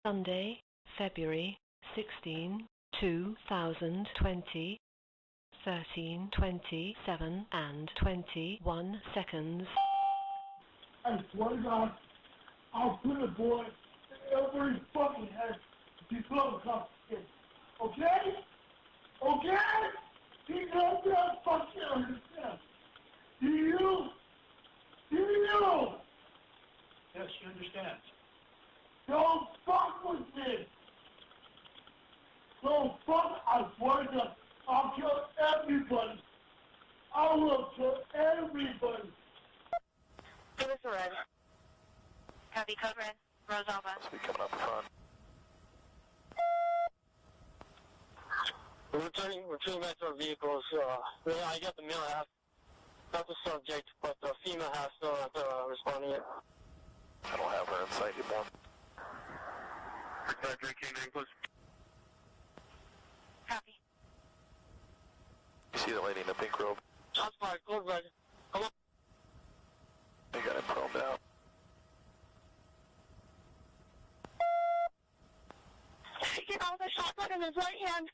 Sunday, February 16, 2020, 13:27 and 21 seconds. I swear to God, I'll put a bullet in every fucking head if you blow the cops in. Okay? Okay? You don't fucking understand. Do you? Do you? Yes, she understands. Don't fuck with me. Don't fuck. I swear to God, I'll kill everybody. I will kill everybody. Give us a red. Copy, code red. Rose Alpha. Be coming up front. We're returning back to our vehicles. I got the male half, not the subject, but the female half still not responding yet. I don't have her in sight anymore. Roger, K9, close. Copy. You see the lady in the pink robe? Shots fired, close red. Come on. They got him prone down. He got the shotgun in his right hand,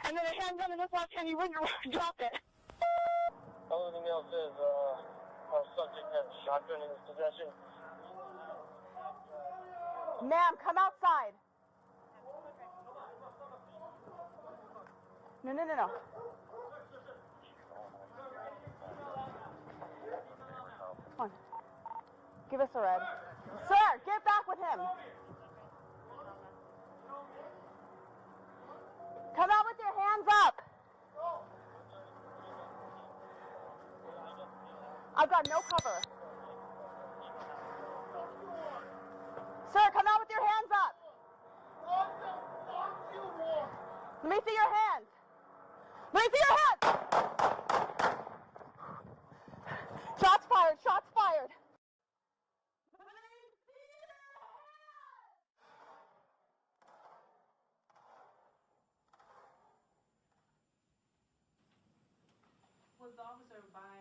and then a handgun in his left hand. He wouldn't drop it. All the email says our subject has a shotgun in his possession. Ma'am, come outside. No. Come on. Give us a red. Sir, get back with him. Come out with your hands up. I've got no cover. Sir, come out with your hands up. What the fuck you want? Let me see your hands. Let me see your hands. Shots fired. Shots fired. Was the officer by